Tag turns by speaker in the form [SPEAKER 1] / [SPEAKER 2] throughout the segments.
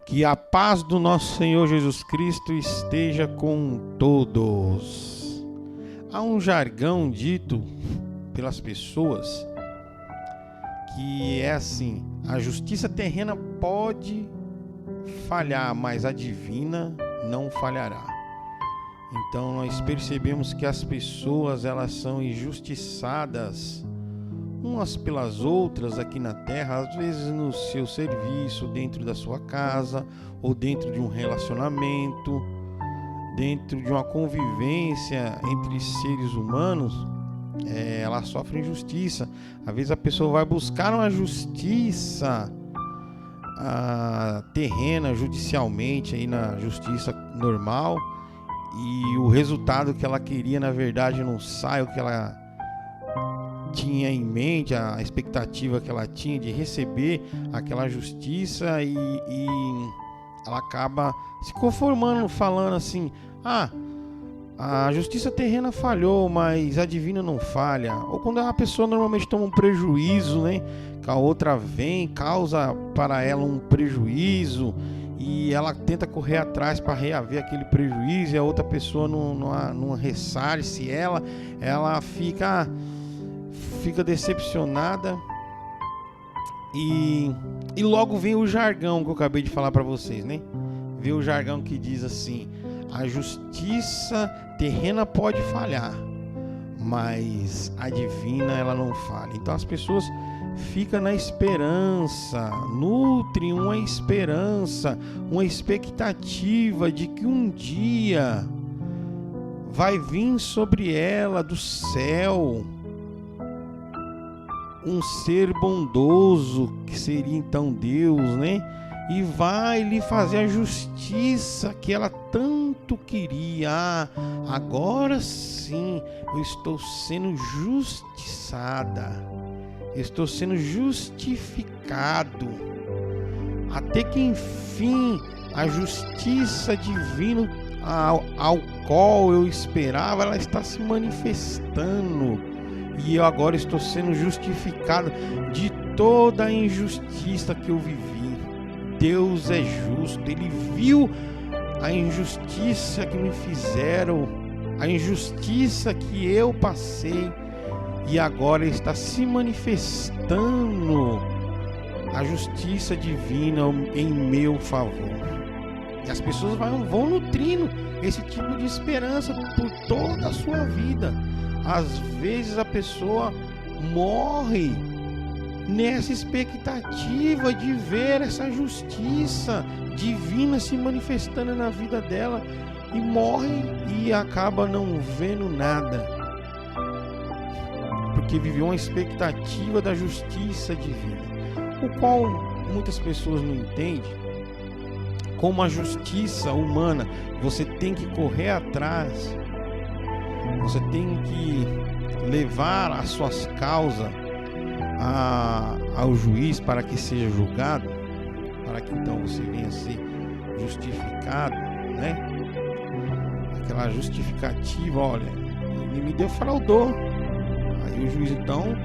[SPEAKER 1] Que a paz do nosso Senhor Jesus Cristo esteja com todos. Há um jargão dito pelas pessoas que é assim: a justiça terrena pode falhar, mas a divina não falhará. Então nós percebemos que as pessoas, elas são injustiçadas umas pelas outras aqui na terra, às vezes no seu serviço, dentro da sua casa, ou dentro de um relacionamento, dentro de uma convivência entre seres humanos. Ela sofre injustiça. Às vezes a pessoa vai buscar uma justiça terrena, judicialmente, aí na justiça normal, e o resultado que ela queria, na verdade, não sai o que ela tinha em mente, a expectativa que ela tinha de receber aquela justiça, e ela acaba se conformando, falando assim: a justiça terrena falhou, mas a divina não falha. Ou quando a pessoa normalmente toma um prejuízo, né, que a outra vem, causa para ela um prejuízo, e ela tenta correr atrás para reaver aquele prejuízo, e a outra pessoa não ressarce ela fica decepcionada, e logo vem o jargão que eu acabei de falar para vocês, né? Vem o jargão que diz assim: a justiça terrena pode falhar, mas a divina, ela não falha. Então as pessoas ficam na esperança, nutrem uma esperança, uma expectativa de que um dia vai vir sobre ela do céu um ser bondoso, que seria então Deus, né? E vai lhe fazer a justiça que ela tanto queria. Agora sim, eu estou sendo justiçada, estou sendo justificado. Até que enfim a justiça divina ao qual eu esperava, ela está se manifestando. E eu agora estou sendo justificado de toda a injustiça que eu vivi. Deus é justo, Ele viu a injustiça que me fizeram, a injustiça que eu passei, e agora está se manifestando a justiça divina em meu favor. E as pessoas vão nutrindo esse tipo de esperança por toda a sua vida. Às vezes a pessoa morre nessa expectativa de ver essa justiça divina se manifestando na vida dela, e morre e acaba não vendo nada, porque viveu uma expectativa da justiça divina, o qual muitas pessoas não entendem. Como a justiça humana, você tem que correr atrás, você tem que levar as suas causas ao juiz para que seja julgado, para que então você venha a ser justificado, né? Aquela justificativa: olha, ele me defraudou. Aí o juiz então,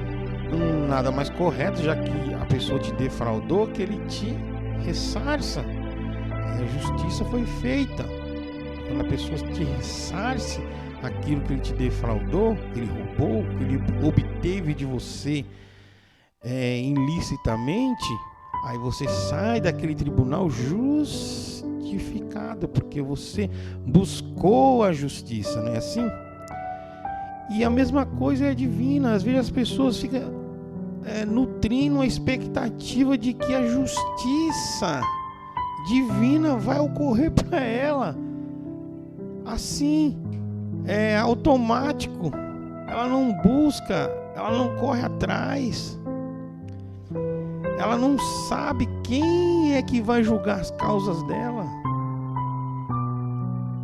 [SPEAKER 1] nada mais correto, já que a pessoa te defraudou, que ele te ressarça. Aí a justiça foi feita. Quando a pessoa te ressarce aquilo que ele te defraudou, que ele roubou, que ele obteve de você ilicitamente, aí você sai daquele tribunal justificado, porque você buscou a justiça, não é assim? E a mesma coisa é divina. Às vezes as pessoas ficam nutrindo a expectativa de que a justiça divina vai ocorrer para ela assim, automático. Ela não busca, ela não corre atrás, ela não sabe quem é que vai julgar as causas dela.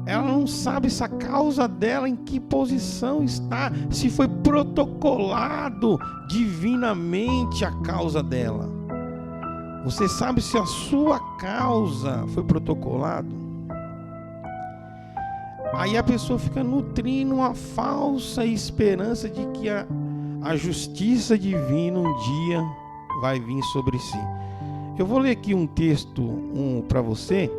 [SPEAKER 1] Ela não sabe se a causa dela em que posição está, se foi protocolado divinamente a causa dela. Você sabe se a sua causa foi protocolado? Aí a pessoa fica nutrindo uma falsa esperança de que a justiça divina um dia vai vir sobre si. Eu vou ler aqui um texto para você,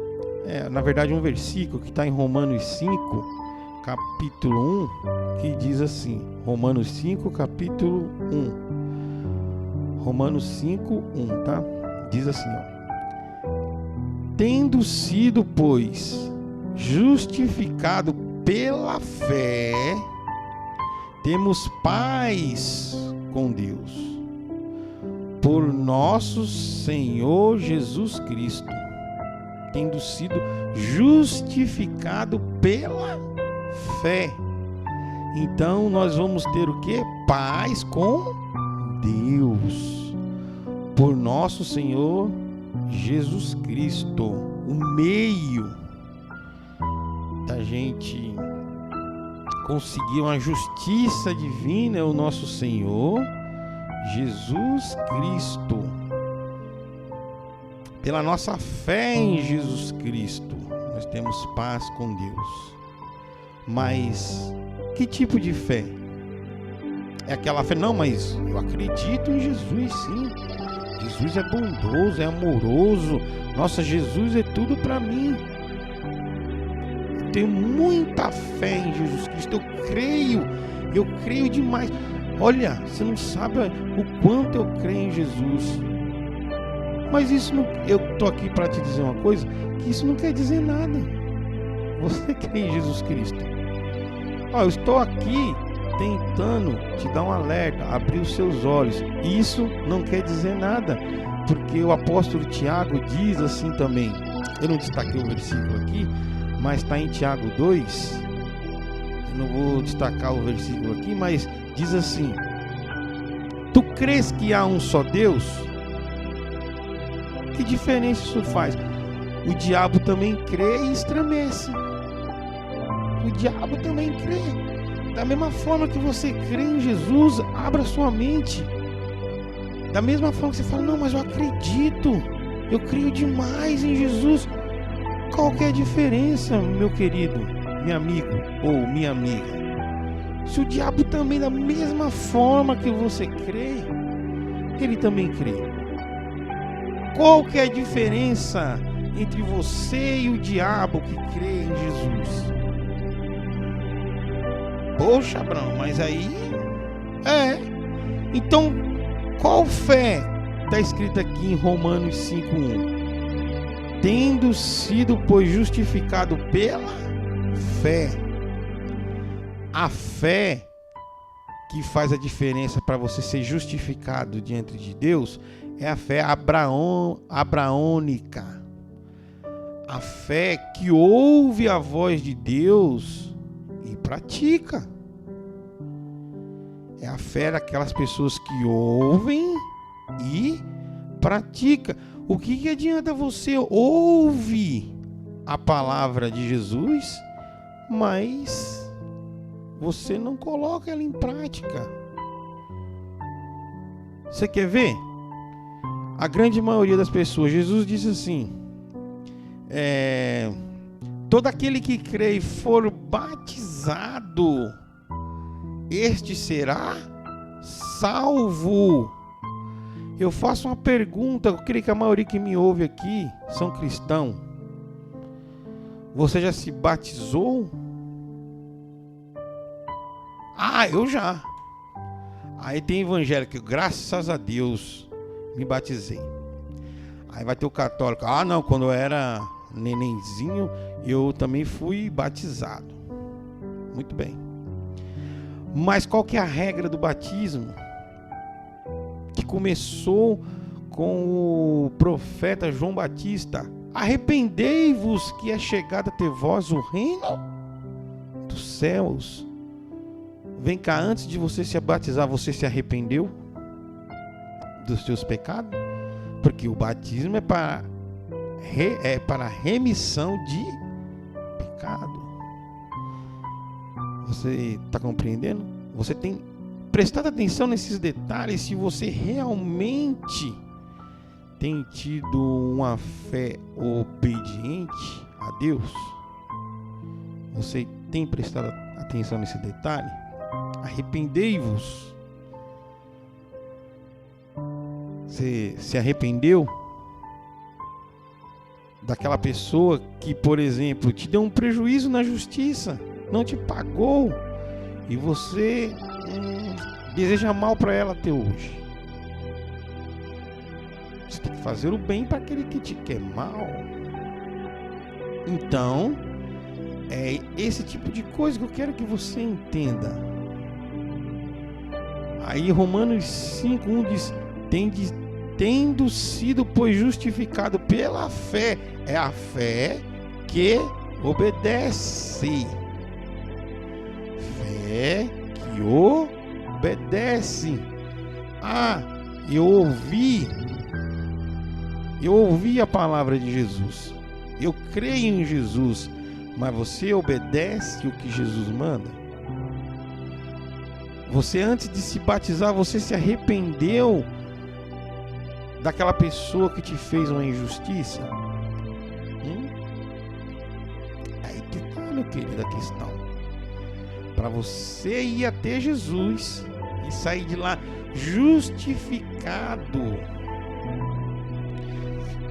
[SPEAKER 1] na verdade um versículo que está em Romanos 5, capítulo 1, que diz assim, Romanos 5, capítulo 1. Romanos 5, 1, tá? Diz assim, tendo sido, pois, justificado pela fé, temos paz com Deus, por nosso Senhor Jesus Cristo, tendo sido justificado pela fé. Então nós vamos ter o quê? Paz com Deus, por nosso Senhor Jesus Cristo. O meio da gente conseguir uma justiça divina é o nosso Senhor Jesus Cristo. Pela nossa fé em Jesus Cristo, nós temos paz com Deus. Mas que tipo de fé? É aquela fé, não, mas eu acredito em Jesus, sim. Jesus é bondoso, é amoroso. Nossa, Jesus é tudo para mim. Eu tenho muita fé em Jesus Cristo. Eu creio demais. Olha, você não sabe o quanto eu creio em Jesus. Mas isso não, eu tô aqui para te dizer uma coisa, que isso não quer dizer nada. Você crê em Jesus Cristo. Eu estou aqui tentando te dar um alerta, abrir os seus olhos. Isso não quer dizer nada, porque o apóstolo Tiago diz assim também. Eu não destaquei o versículo aqui, mas está em Tiago 2. Eu não vou destacar o versículo aqui, mas diz assim: tu crês que há um só Deus? Que diferença isso faz? O diabo também crê e estremece. O diabo também crê. Da mesma forma que você crê em Jesus, abra sua mente. Da mesma forma que você fala, não, mas eu acredito, eu creio demais em Jesus. Qual que é a diferença, meu querido, meu amigo ou minha amiga? Se o diabo também, da mesma forma que você crê, ele também crê. Qual que é a diferença entre você e o diabo que crê em Jesus? Poxa, Abraão, mas aí... Então, qual fé está escrita aqui em Romanos 5:1? Tendo sido, pois, justificado pela fé. A fé que faz a diferença para você ser justificado diante de Deus é a fé abraônica. A fé que ouve a voz de Deus e pratica. É a fé daquelas pessoas que ouvem e praticam. O que adianta você ouvir a palavra de Jesus, mas você não coloca ela em prática? Você quer ver? A grande maioria das pessoas, Jesus disse assim: todo aquele que crê e for batizado, este será salvo. Eu faço uma pergunta, eu creio que a maioria que me ouve aqui são cristãos. Você já se batizou? Eu já. Aí tem evangélico, graças a Deus me batizei. Aí vai ter o católico, não, quando eu era nenenzinho eu também fui batizado. Muito bem. Mas qual que é a regra do batismo? Que começou com o profeta João Batista: arrependei-vos que é chegado até vós o reino dos céus. Vem cá, antes de você se batizar, você se arrependeu dos seus pecados? Porque o batismo é para remissão de pecado. Você está compreendendo? Você tem prestado atenção nesses detalhes. Se você realmente tem tido uma fé obediente a Deus, você tem prestado atenção nesse detalhe? Arrependei-vos. Você se arrependeu? daquela pessoa que, por exemplo, te deu um prejuízo na justiça, não te pagou, e você deseja mal para ela até hoje. Você tem que fazer o bem para aquele que te quer mal. Então, é esse tipo de coisa que eu quero que você entenda. Aí Romanos 5:1 diz: tendo sido, pois, justificado pela fé. É a fé que obedece. Fé que obedece. Eu ouvi a palavra de Jesus. Eu creio em Jesus. Mas você obedece o que Jesus manda? Você, antes de se batizar, você se arrependeu daquela pessoa que te fez uma injustiça? Aí que tá, meu querido, a questão. Para você ir até Jesus e sair de lá justificado,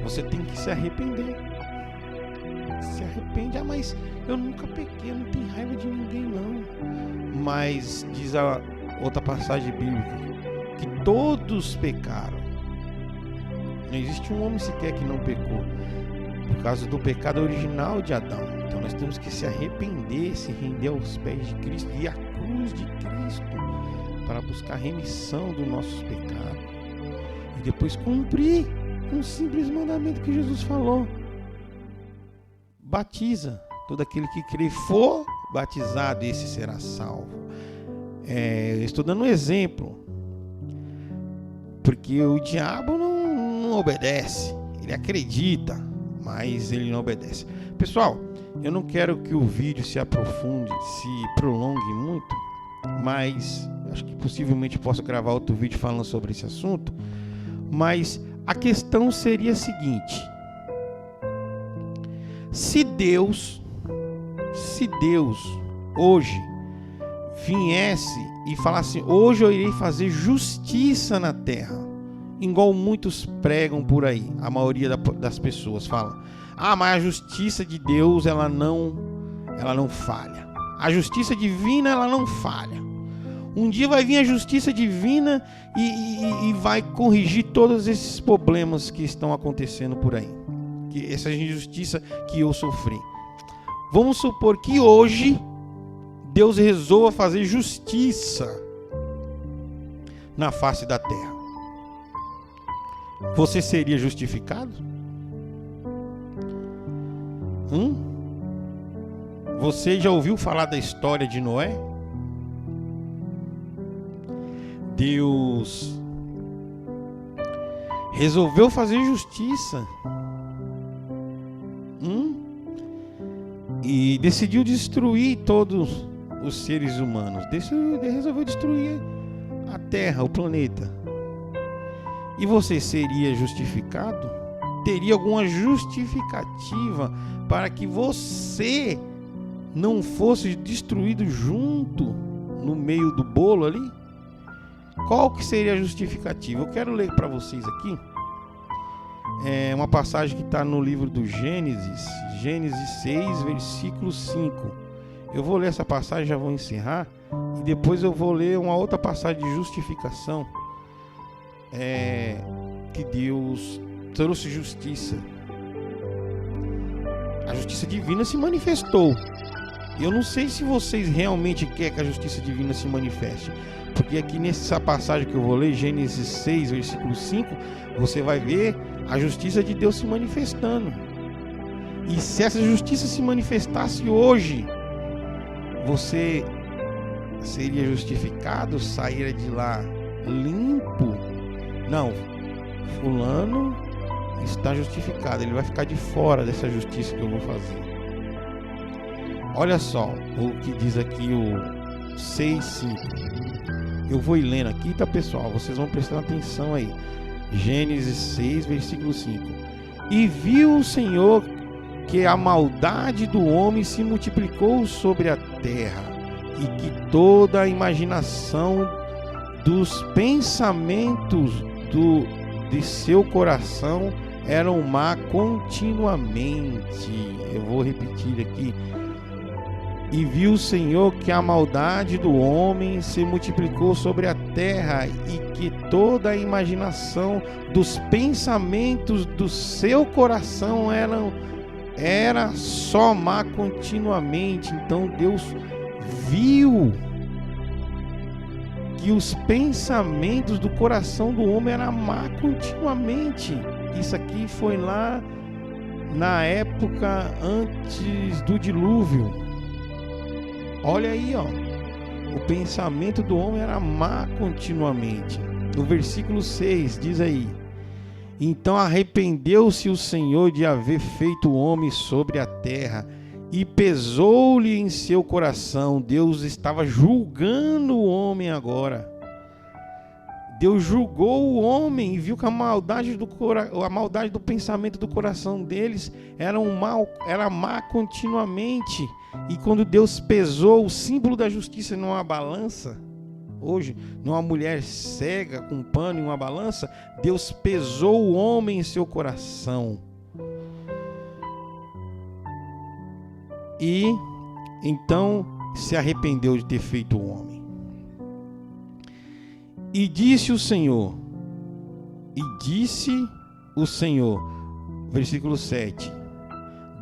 [SPEAKER 1] você tem que se arrepender. Se arrepende. Mas eu nunca pequei, eu não tenho raiva de ninguém não. Mas diz a outra passagem bíblica que todos pecaram. Não existe um homem sequer que não pecou, por causa do pecado original de Adão. Então nós temos que se arrepender, se render aos pés de Cristo e à cruz de Cristo, para buscar remissão dos nossos pecados e depois cumprir um simples mandamento que Jesus falou: batiza todo aquele que crê e for batizado, esse será salvo. Estou dando um exemplo, porque o diabo não obedece, ele acredita, mas ele não obedece. Pessoal, eu não quero que o vídeo se aprofunde, se prolongue muito, mas acho que possivelmente posso gravar outro vídeo falando sobre esse assunto. Mas a questão seria a seguinte: se Deus hoje viesse e falasse: hoje eu irei fazer justiça na terra, igual muitos pregam por aí, a maioria das pessoas fala: mas a justiça de Deus ela não falha, a justiça divina ela não falha. Um dia vai vir a justiça divina e vai corrigir todos esses problemas que estão acontecendo por aí, essa injustiça que eu sofri. Vamos supor que hoje Deus resolva fazer justiça na face da terra. Você seria justificado? Você já ouviu falar da história de Noé? Deus resolveu fazer justiça e decidiu destruir todos os seres humanos. Resolveu destruir a terra, o planeta. E você seria justificado? Teria alguma justificativa para que você não fosse destruído junto no meio do bolo ali? Qual que seria a justificativa? Eu quero ler para vocês aqui uma passagem que está no livro do Gênesis 6, versículo 5. Eu vou ler essa passagem, já vou encerrar, e depois eu vou ler uma outra passagem de justificação, que Deus trouxe justiça. A justiça divina se manifestou. Eu não sei se vocês realmente querem que a justiça divina se manifeste, porque aqui nessa passagem que eu vou ler, Gênesis 6, versículo 5, você vai ver a justiça de Deus se manifestando. E se essa justiça se manifestasse hoje, você seria justificado, sairia de lá limpo? Não, fulano está justificado, ele vai ficar de fora dessa justiça que eu vou fazer. Olha só o que diz aqui o 6:5. Eu vou ir lendo aqui, tá, pessoal? Vocês vão prestar atenção aí. Gênesis 6, versículo 5. E viu o Senhor que a maldade do homem se multiplicou sobre a terra, e que toda a imaginação dos pensamentos de seu coração eram má continuamente. Eu vou repetir aqui. E viu o Senhor que a maldade do homem se multiplicou sobre a terra e que toda a imaginação dos pensamentos do seu coração era só má continuamente. Então Deus viu que os pensamentos do coração do homem eram má continuamente. Isso aqui foi lá na época antes do dilúvio. Olha aí, ó. O pensamento do homem era má continuamente. No versículo 6 diz aí: então arrependeu-se o Senhor de haver feito o homem sobre a terra, e pesou-lhe em seu coração. Deus estava julgando o homem agora. Deus julgou o homem e viu que a maldade do pensamento do coração deles era má continuamente. E quando Deus pesou o símbolo da justiça numa balança, hoje, numa mulher cega com um pano e uma balança, Deus pesou o homem em seu coração. E então se arrependeu de ter feito o homem. E disse o Senhor, versículo 7,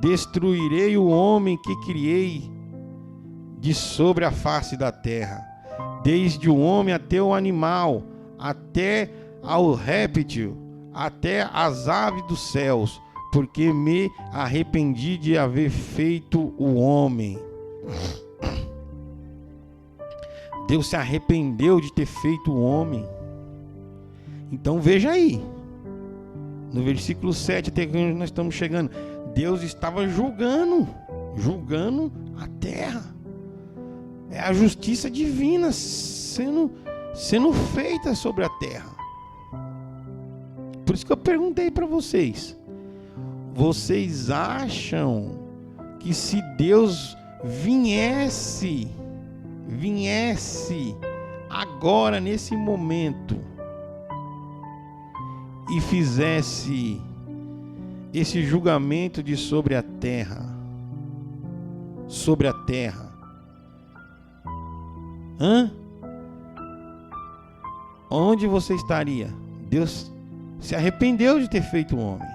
[SPEAKER 1] destruirei o homem que criei de sobre a face da terra, desde o homem até o animal, até ao réptil, até as aves dos céus, porque me arrependi de haver feito o homem. Deus se arrependeu de ter feito o homem. Então veja aí, no versículo 7 até onde nós estamos chegando, Deus estava julgando a terra. É a justiça divina sendo feita sobre a terra. Por isso que eu perguntei para vocês. Vocês acham que se Deus viesse agora nesse momento e fizesse esse julgamento de sobre a terra, onde você estaria? Deus se arrependeu de ter feito o homem,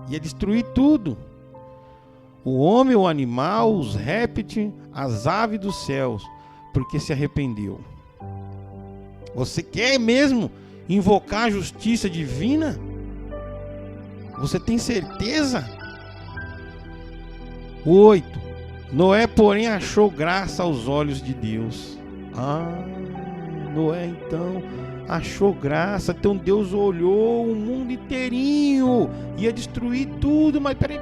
[SPEAKER 1] ia destruir tudo, o homem, o animal, os répteis, as aves dos céus, porque se arrependeu. Você quer mesmo invocar a justiça divina? Você tem certeza? 8. Noé, porém, achou graça aos olhos de Deus. Noé, então, achou graça. Então Deus olhou o mundo inteirinho, ia destruir tudo, mas peraí.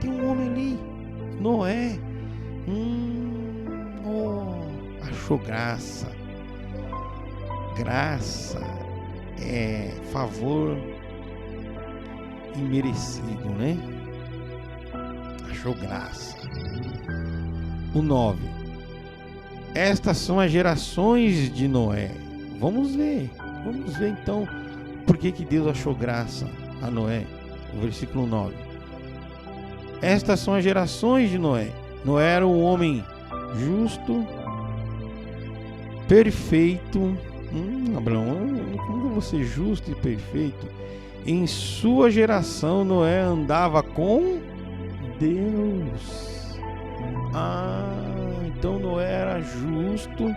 [SPEAKER 1] Tem um homem ali, Noé. Achou graça. Graça é favor imerecido, né? Achou graça. O 9. Estas são as gerações de Noé. Vamos ver então por que Deus achou graça a Noé. O versículo 9. Estas são as gerações de Noé. Noé era um homem justo, perfeito. Abraão, como eu vou ser justo e perfeito? Em sua geração, Noé andava com Deus. Então Noé era justo,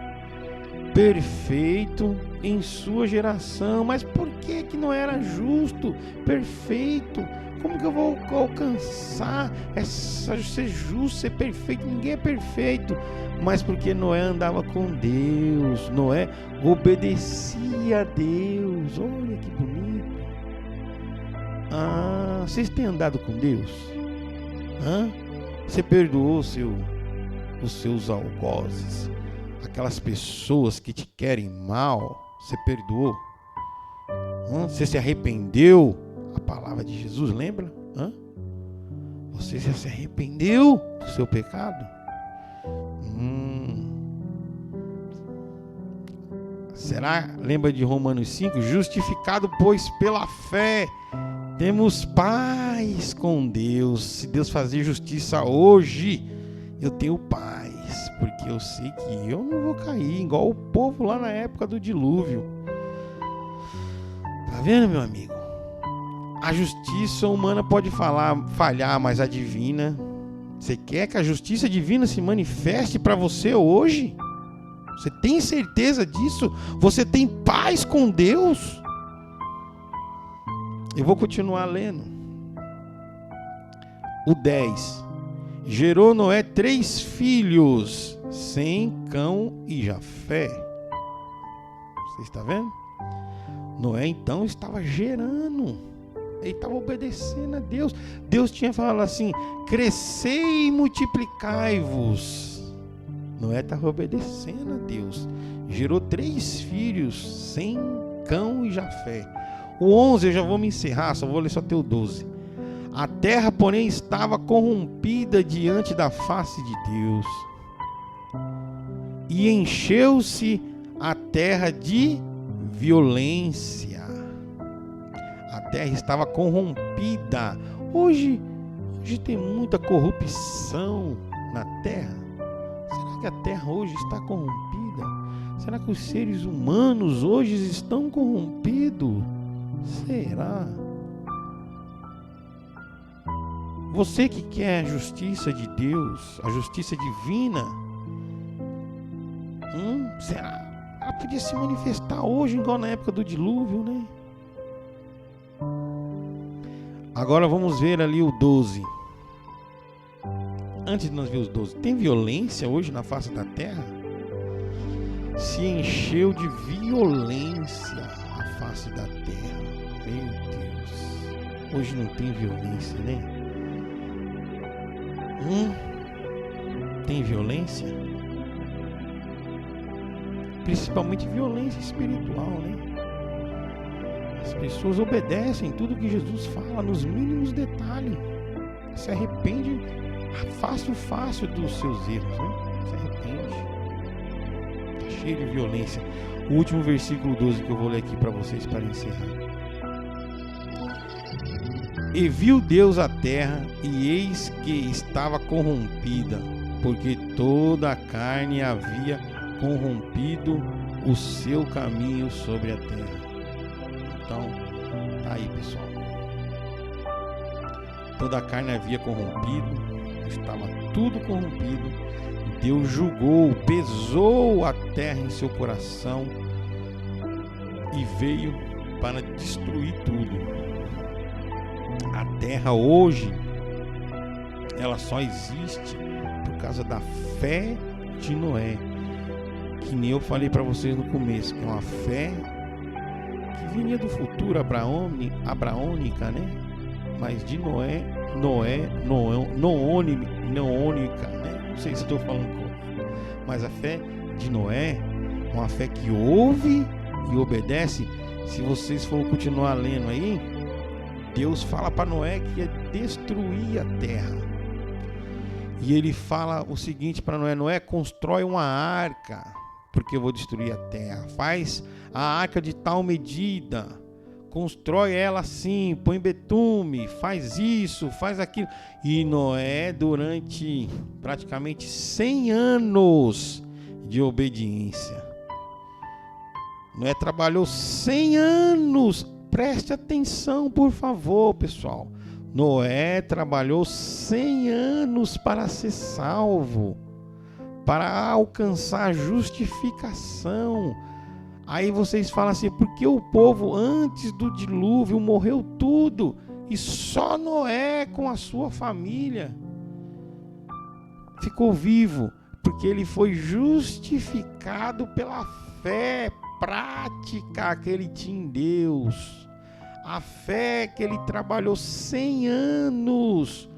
[SPEAKER 1] perfeito em sua geração. Mas por que não era justo, perfeito? Como que eu vou alcançar ser justo, ser perfeito? Ninguém é perfeito. Mas porque Noé andava com Deus, Noé obedecia a Deus. Olha que bonito. Vocês têm andado com Deus? Você perdoou os seus algozes, aquelas pessoas que te querem mal? Você perdoou? Você se arrependeu? A palavra de Jesus, lembra? Você já se arrependeu do seu pecado? Se Será? Lembra de Romanos 5? Justificado, pois, pela fé, temos paz com Deus. Se Deus fazer justiça hoje, eu tenho paz, porque eu sei que eu não vou cair, igual o povo lá na época do dilúvio. Tá vendo, meu amigo? A justiça humana pode falhar, mas a divina... Você quer que a justiça divina se manifeste para você hoje? Você tem certeza disso? Você tem paz com Deus? Eu vou continuar lendo. O 10. Gerou Noé 3 filhos, Sem, Cão e Jafé. Você está vendo? Noé então estava gerando. Ele estava obedecendo a Deus. Deus tinha falado assim: crescei e multiplicai-vos. Noé estava obedecendo a Deus. Gerou 3 filhos, Sem, Cão e Jafé. O 11 eu já vou me encerrar, só vou ler só até o 12. A terra, porém, estava corrompida diante da face de Deus, e encheu-se a terra de violência. A terra estava corrompida. Hoje tem muita corrupção na terra. Será que a terra hoje está corrompida? Será que os seres humanos hoje estão corrompidos? Será? Você que quer a justiça de Deus, a justiça divina, será? Ela podia se manifestar hoje, igual na época do dilúvio, né? Agora vamos ver ali o 12. Antes de nós ver os 12, tem violência hoje na face da terra? Se encheu de violência a face da terra. Meu Deus. Hoje não tem violência, né? Tem violência? Principalmente violência espiritual, né? As pessoas obedecem tudo que Jesus fala nos mínimos detalhes. Se arrepende fácil dos seus erros, né? Se arrepende. Está cheio de violência. O último versículo 12 que eu vou ler aqui para vocês para encerrar. E viu Deus a terra, e eis que estava corrompida, porque toda a carne havia corrompido o seu caminho sobre a terra. Então, tá aí, pessoal. Toda a carne havia corrompido, estava tudo corrompido. Deus julgou, pesou a terra em seu coração e veio para destruir tudo. A terra hoje, ela só existe por causa da fé de Noé, que nem eu falei para vocês no começo, que é uma fé que vinha do futuro abraônica, né? Mas de noônica, né? Não sei se estou falando correto, mas a fé de Noé, uma fé que ouve e obedece. Se vocês for continuar lendo aí, Deus fala para Noé que ia destruir a terra. E ele fala o seguinte para Noé: Noé, constrói uma arca, porque eu vou destruir a terra. Faz a arca de tal medida, constrói ela assim, põe betume, faz isso, faz aquilo. E Noé, durante praticamente 100 anos de obediência, Noé trabalhou 100 anos. Preste atenção, por favor, pessoal. Noé trabalhou 100 anos para ser salvo, para alcançar a justificação. Aí vocês falam assim: por que o povo antes do dilúvio morreu tudo e só Noé com a sua família ficou vivo? Porque ele foi justificado pela fé prática que ele tinha em Deus. A fé que ele trabalhou 100 anos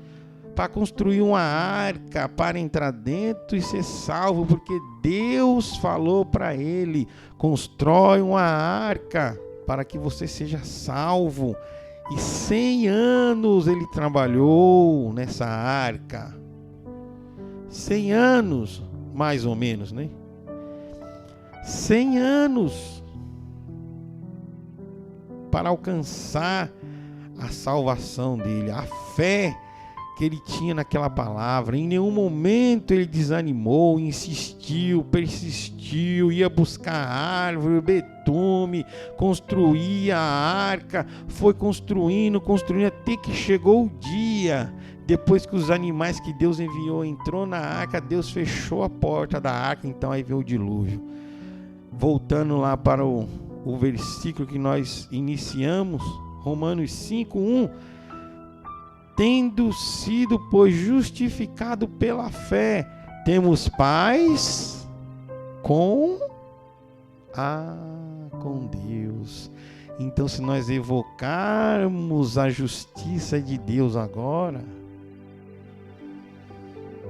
[SPEAKER 1] para construir uma arca, para entrar dentro e ser salvo, porque Deus falou para ele: constrói uma arca para que você seja salvo. E 100 anos ele trabalhou nessa arca. 100 anos, mais ou menos, né? 100 anos para alcançar a salvação dele, a fé que ele tinha naquela palavra. Em nenhum momento ele desanimou, insistiu, persistiu, ia buscar árvore, betume, construía a arca, foi construindo, até que chegou o dia, depois que os animais que Deus enviou entrou na arca, Deus fechou a porta da arca, então aí veio o dilúvio. Voltando lá para o versículo que nós iniciamos, Romanos 5:1, tendo sido, pois, justificado pela fé, temos paz com Deus. Então, se nós evocarmos a justiça de Deus agora,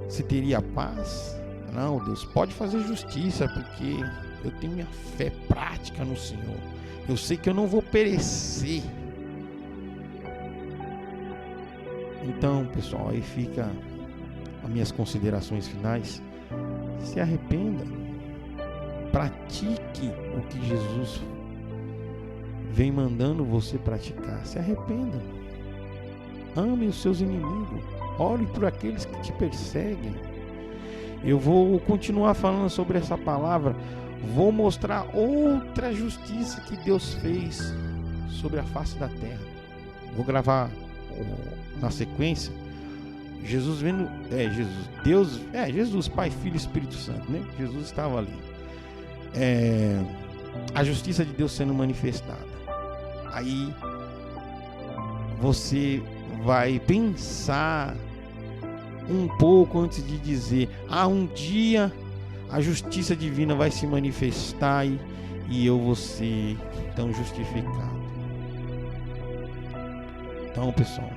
[SPEAKER 1] você teria paz? Não, Deus pode fazer justiça, porque eu tenho minha fé prática no Senhor. Eu sei que eu não vou perecer. Então, pessoal, aí fica as minhas considerações finais. Se arrependa, pratique o que Jesus vem mandando você praticar. Se arrependa, ame os seus inimigos, ore por aqueles que te perseguem. Eu vou continuar falando sobre essa palavra, vou mostrar outra justiça que Deus fez sobre a face da terra. Vou gravar na sequência, Jesus, Pai, Filho e Espírito Santo, né? Jesus estava ali, a justiça de Deus sendo manifestada. Aí você vai pensar um pouco antes de dizer: um dia a justiça divina vai se manifestar e eu vou ser então justificado. Então, pessoal,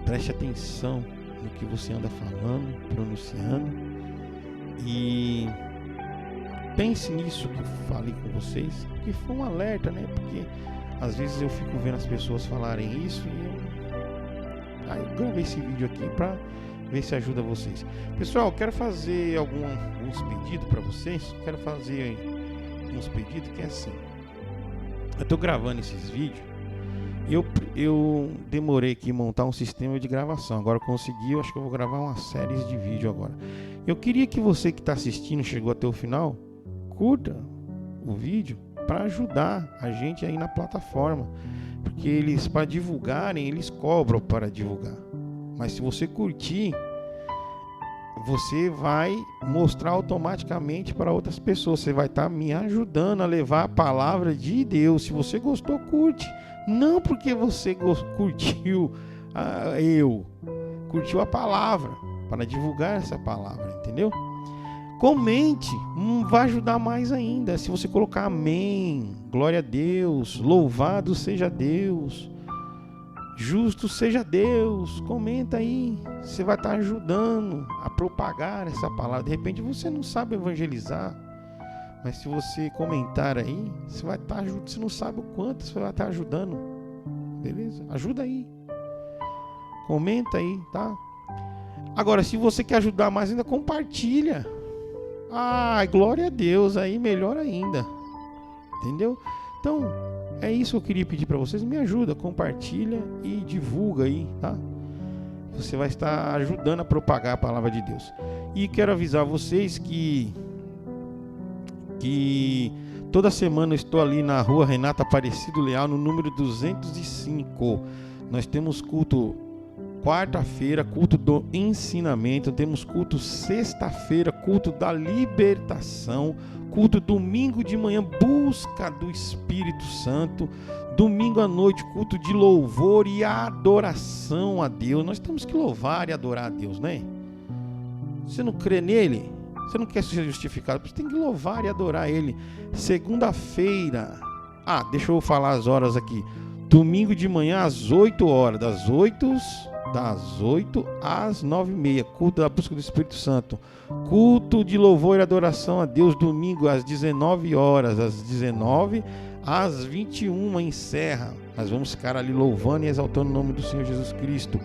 [SPEAKER 1] preste atenção no que você anda falando, pronunciando, e pense nisso que eu falei com vocês, que foi um alerta, né? Porque às vezes eu fico vendo as pessoas falarem isso e eu gravei esse vídeo aqui para ver se ajuda vocês. Pessoal, eu quero fazer alguns pedidos para vocês. Quero fazer uns pedidos que é assim. Eu estou gravando esses vídeos. Eu demorei aqui montar um sistema de gravação. Agora eu consegui, eu acho que eu vou gravar uma série de vídeos agora. Eu queria que você que está assistindo, chegou até o final, curta o vídeo para ajudar a gente aí na plataforma. Porque eles, para divulgarem, eles cobram para divulgar. Mas se você curtir, você vai mostrar automaticamente para outras pessoas. Você vai estar me ajudando a levar a palavra de Deus. Se você gostou, curte. Não porque você curtiu curtiu a palavra, para divulgar essa palavra, entendeu? Comente, vai ajudar mais ainda. Se você colocar amém, glória a Deus, louvado seja Deus, justo seja Deus, comenta aí. Você vai estar ajudando a propagar essa palavra. De repente você não sabe evangelizar, mas se você comentar aí, você vai estar ajudando. Você não sabe o quanto você vai estar ajudando, beleza? Ajuda aí, comenta aí, tá? Agora, se você quer ajudar mais ainda, compartilha. Glória a Deus, aí melhor ainda, entendeu? Então, é isso que eu queria pedir para vocês. Me ajuda, compartilha e divulga aí, tá? Você vai estar ajudando a propagar a palavra de Deus. E quero avisar vocês que toda semana eu estou ali na rua Renata Aparecido Leal, no número 205. Nós temos culto quarta-feira, culto do ensinamento. Temos culto sexta-feira, culto da libertação. Culto domingo de manhã, busca do Espírito Santo. Domingo à noite, culto de louvor e adoração a Deus. Nós temos que louvar e adorar a Deus, né? Você não crê nele? Você não quer ser justificado? Você tem que louvar e adorar ele. Segunda-feira, deixa eu falar as horas aqui. Domingo de manhã às 8 horas, das 8 às 9h30, culto da busca do Espírito Santo. Culto de louvor e adoração a Deus, domingo às 19 horas, às 19 às 21 encerra. Nós vamos ficar ali louvando e exaltando o nome do Senhor Jesus Cristo.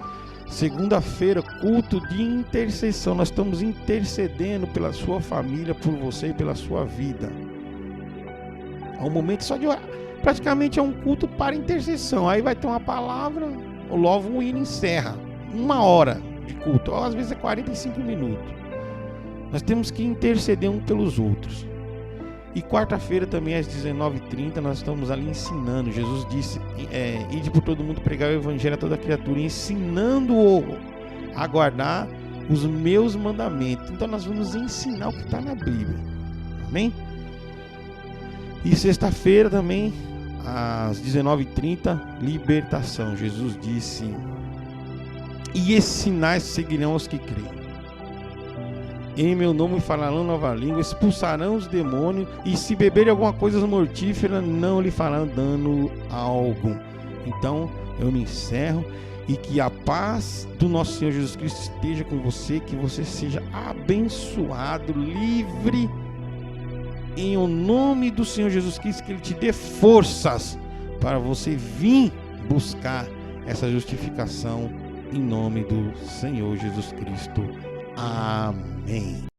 [SPEAKER 1] Segunda-feira, culto de intercessão. Nós estamos intercedendo pela sua família, por você e pela sua vida. Há um momento só de orar. praticamente é um culto para intercessão. Aí vai ter uma palavra, logo o hino encerra. 1 hora de culto, ou às vezes é 45 minutos. Nós temos que interceder um pelos outros. E quarta-feira também às 19h30 nós estamos ali ensinando. Jesus disse, ide por todo mundo pregar o evangelho a toda criatura, ensinando-o a guardar os meus mandamentos. Então nós vamos ensinar o que está na Bíblia. Amém? E sexta-feira também às 19h30, libertação. Jesus disse, e esses sinais seguirão aos que creem. Em meu nome falarão nova língua, expulsarão os demônios, e se beberem alguma coisa mortífera, não lhe farão dano algum. Então, eu me encerro, e que a paz do nosso Senhor Jesus Cristo esteja com você, que você seja abençoado, livre, em o nome do Senhor Jesus Cristo, que Ele te dê forças para você vir buscar essa justificação em nome do Senhor Jesus Cristo. Amém.